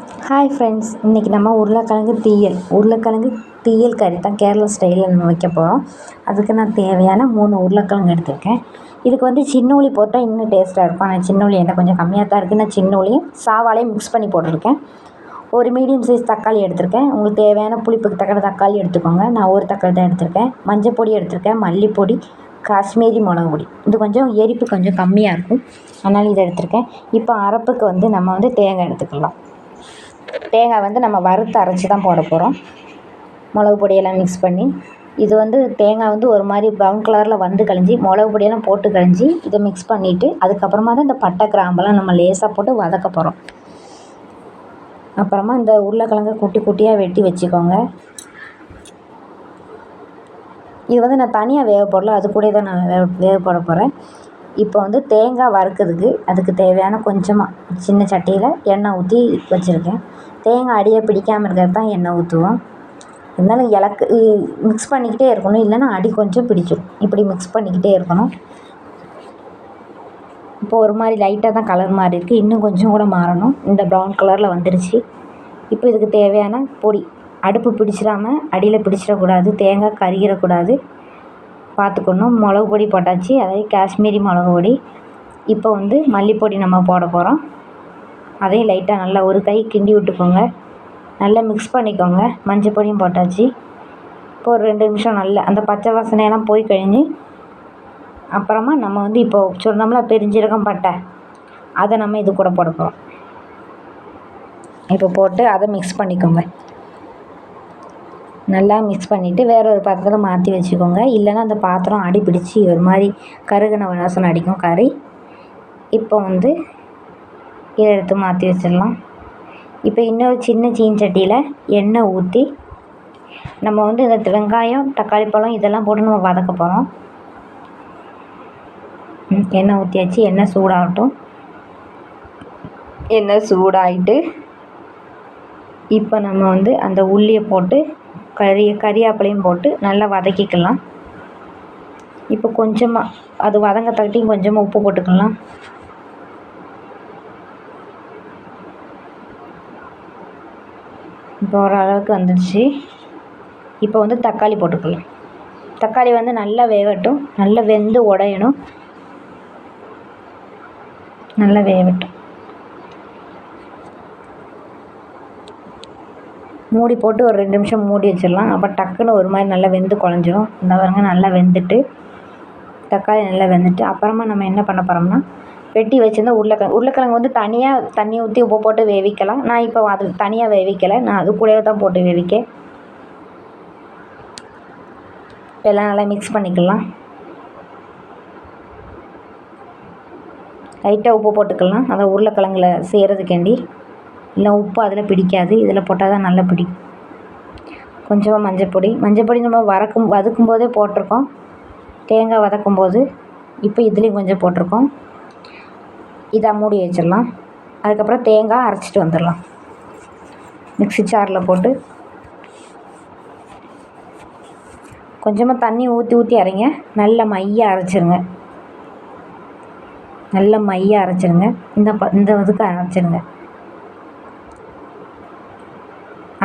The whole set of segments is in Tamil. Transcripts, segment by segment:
ஹாய் ஃப்ரெண்ட்ஸ், இன்றைக்கி நம்ம உருளைக்கிழங்கு தீயல் கறி தான் கேரளா ஸ்டைலில் நம்ம வைக்க போகிறோம். அதுக்கு நான் தேவையான 3 உருளைக்கிழங்கு எடுத்திருக்கேன். இதுக்கு வந்து சின்ன உள்ளி போட்டால் இன்னும் டேஸ்ட்டாக இருக்கும். ஆனால் சின்ன உள்ளி என்கிட்ட கொஞ்சம் கம்மியாக தான் இருக்குது. நான் சின்ன உள்ளியும் சாவாலையும் மிக்ஸ் பண்ணி போட்டிருக்கேன். ஒரு மீடியம் சைஸ் தக்காளி எடுத்திருக்கேன். உங்களுக்கு தேவையான புளிப்புக்கு தக்கன தக்காளி எடுத்துக்கோங்க. நான் ஒரு தக்காளி தான் எடுத்திருக்கேன். மஞ்சள் பொடி எடுத்திருக்கேன், மல்லிப்பொடி, காஷ்மீரி மிளகு பொடி. இது கொஞ்சம் எரிப்பு கொஞ்சம் கம்மியாக இருக்கும், அதனால் இதை எடுத்திருக்கேன். இப்போ அரைப்புக்கு வந்து நம்ம வந்து தேங்காய் எடுத்துக்கலாம். தேங்காய் வந்து நம்ம வறுத்து அரைச்சி தான் போட போகிறோம். மிளகு பொடியெல்லாம் மிக்ஸ் பண்ணி, இது வந்து தேங்காய் வந்து ஒரு மாதிரி ப்ரௌன் கலரில் வந்து கழிஞ்சி மிளகு பொடியெல்லாம் போட்டு கழிஞ்சி இதை மிக்ஸ் பண்ணிவிட்டு அதுக்கப்புறமா தான் இந்த பட்டை கிராம்பெல்லாம் நம்ம லேசாக போட்டு வதக்க போகிறோம். அப்புறமா இந்த உருளைக்கிழங்கை குட்டி குட்டியாக வெட்டி வச்சுக்கோங்க. இது வந்து நான் தனியாக வேக போடல, அது கூட தான் நான் வேக போட போகிறேன். இப்போ வந்து தேங்காய் வறுக்கிறதுக்கு அதுக்கு தேவையான கொஞ்சமாக சின்ன சட்டியில் எண்ணெய் ஊற்றி வச்சுருக்கேன். தேங்காய் அடியை பிடிக்காமல் இருக்கிறது தான் எண்ணெய் ஊற்றுவோம். இருந்தாலும் மிக்ஸ் பண்ணிக்கிட்டே இருக்கணும், இல்லைன்னா அடி கொஞ்சம் பிடிச்சிடும். இப்படி மிக்ஸ் பண்ணிக்கிட்டே இருக்கணும். இப்போ ஒரு மாதிரி லைட்டாக தான் கலர் மாறி இருக்குது, இன்னும் கொஞ்சம் கூட மாறணும். இந்த ப்ரௌன் கலரில் வந்துருச்சு. இப்போ இதுக்கு தேவையான பொடி, அடுப்பு பிடிச்சிடாமல் அடியில் பிடிச்சிடக்கூடாது, தேங்காய் கருகிடக்கூடாது, பார்த்துக்கணும். மிளகு பொடி போட்டாச்சு, அதாவது காஷ்மீரி மிளகு பொடி. இப்போ வந்து மல்லிப்பொடி நம்ம போட போகிறோம். அதையும் லைட்டாக நல்லா ஒரு கை கிண்டி விட்டுக்கோங்க, நல்லா மிக்ஸ் பண்ணிக்கோங்க. மஞ்சள் பொடியும் போட்டாச்சு. இப்போ ஒரு 2 நிமிஷம் நல்லா அந்த பச்சை வாசனையெல்லாம் போய் கழிஞ்சு அப்புறமா நம்ம வந்து இப்போ சொன்னோம்ல பெருஞ்சீரகம், பட்டை, அதை நம்ம இது கூட போட போகிறோம். இப்போ போட்டு அதை மிக்ஸ் பண்ணிக்கோங்க. நல்லா மிக்ஸ் பண்ணிவிட்டு வேறு ஒரு பாத்திரத்தில் மாற்றி வச்சுக்கோங்க, இல்லைன்னா அந்த பாத்திரம் அடி பிடிச்சி ஒரு மாதிரி கருகின வாசனை அடிக்கும் கறி. இப்போ வந்து இதை எடுத்து மாற்றி வச்சிடலாம். இப்போ இன்னொரு சின்ன சீன்சட்டியில் எண்ணெய் ஊற்றி நம்ம வந்து இந்த வெங்காயம், தக்காளி பழம் இதெல்லாம் போட்டு நம்ம வதக்க போகிறோம். எண்ணெய் ஊற்றியாச்சு, எண்ணெய் சூடாகட்டும். எண்ணெய் சூடாகிட்டு இப்போ நம்ம வந்து அந்த உள்ளியை போட்டு கறியாப்பிலையும் போட்டு நல்லா வதக்கிக்கலாம். இப்போ கொஞ்சமாக அது வதங்கத்தட்டியும் கொஞ்சமாக உப்பு போட்டுக்கலாம். இப்போ ஓரளவுக்கு வந்துடுச்சு. இப்போ வந்து தக்காளி போட்டுக்கலாம். தக்காளி வந்து நல்லா வேகட்டும், நல்லா வெந்து உடையணும், நல்லா வேகட்டும். மூடி போட்டு ஒரு 2 நிமிஷம் மூடி வச்சிடலாம். அப்போ டக்குன்னு ஒரு மாதிரி நல்லா வெந்து குழஞ்சிரும். இந்த பாருங்க, நல்லா வெந்துட்டு தக்காளி நல்லா வெந்துட்டு அப்புறமா நம்ம என்ன பண்ண போகிறோம்னா வெட்டி வச்சுருந்தா உருளைக்கிழங்கு வந்து தனியாக தண்ணி ஊற்றி உப்பு போட்டு வேவிக்கலாம். நான் இப்போ அது தனியாக வேவிக்கலை, நான் அது கூடவே தான் போட்டு வேவிக்கேன். எல்லாம் நல்லா மிக்ஸ் பண்ணிக்கலாம். லைட்டாக உப்பு போட்டுக்கலாம், அதை உருளைக்கிழங்குல செய்கிறதுக்கேண்டி. இல்லை உப்பு அதில் பிடிக்காது, இதில் போட்டால் தான் நல்லா பிடிக்கும். கொஞ்சமாக மஞ்சள் பொடி நம்ம வதக்கும் போதே போட்டிருக்கோம், தேங்காய் வதக்கும் போது. இப்போ இதுலேயும் கொஞ்சம் போட்டிருக்கோம். இதை மூடி வச்சிடலாம். அதுக்கப்புறம் தேங்காய் அரைச்சிட்டு வந்துடலாம். மிக்ஸி ஜாரில் போட்டு கொஞ்சமாக தண்ணி ஊற்றி அரைங்க. நல்ல மையாக அரைச்சிருங்க, நல்ல மையாக அரைச்சிருங்க. இந்த இதுக்கு அரைச்சிருங்க.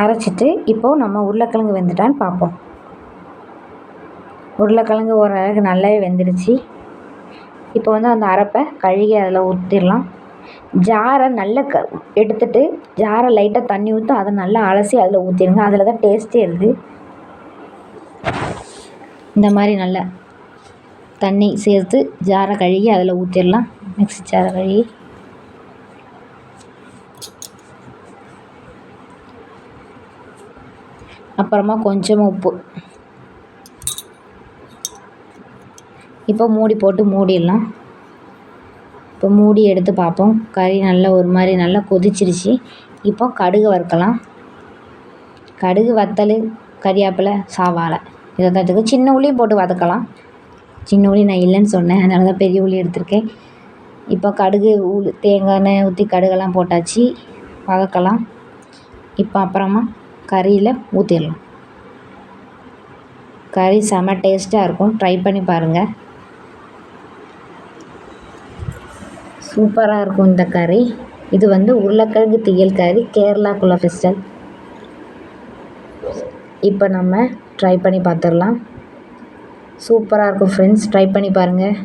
அரைச்சிட்டு இப்போது நம்ம உருளைக்கிழங்கு வெந்துட்டான்னு பார்ப்போம். உருளைக்கிழங்கு ஓரளவுக்கு நல்லாவே வெந்துடுச்சு. இப்போ வந்து அந்த அரைப்பை கழுகி அதில் ஊற்றிடலாம். ஜாரை நல்லா எடுத்துட்டு ஜாரை லைட்டாக தண்ணி ஊற்றி அதை நல்லா அலசி அதில் ஊற்றிடுங்க. அதில் தான் டேஸ்ட்டே இருக்குது. இந்த மாதிரி நல்லா தண்ணி சேர்த்து ஜாரை கழுகி அதில் ஊற்றிடலாம். மிக்ஸி ஜாரை கழுகி அப்புறமா கொஞ்சமாக உப்பு. இப்போ மூடி போட்டு மூடிடலாம். இப்போ மூடி எடுத்து பார்ப்போம். கறி நல்லா ஒரு மாதிரி நல்லா கொதிச்சிருச்சு. இப்போ கடுகு வறுக்கலாம். கடுகு, வத்தல், கறியாப்பிலை, சாவாலை இதை தான் எடுத்துக்க. சின்ன உள்ளியும் போட்டு வதக்கலாம். சின்ன உள்ளி நான் இல்லைன்னு சொன்னேன், அதனால தான் பெரிய உள்ளி எடுத்திருக்கேன். இப்போ கடுகு, தேங்காய் எண்ணெய் ஊற்றி கடுகெல்லாம் போட்டாச்சு, வதக்கலாம். இப்போ அப்புறமா கறியில் ஊற்றிடலாம். கறி செம டேஸ்ட்டாக இருக்கும், ட்ரை பண்ணி பாருங்கள். சூப்பராக இருக்கும் இந்த கறி. இது வந்து உருளைக்கிழங்கு தீயல் கறி கேரளாக்குள்ள ஸ்பெஷல். இப்போ நம்ம ட்ரை பண்ணி பார்த்துடலாம். சூப்பராக இருக்கும் ஃப்ரெண்ட்ஸ், ட்ரை பண்ணி பாருங்கள்.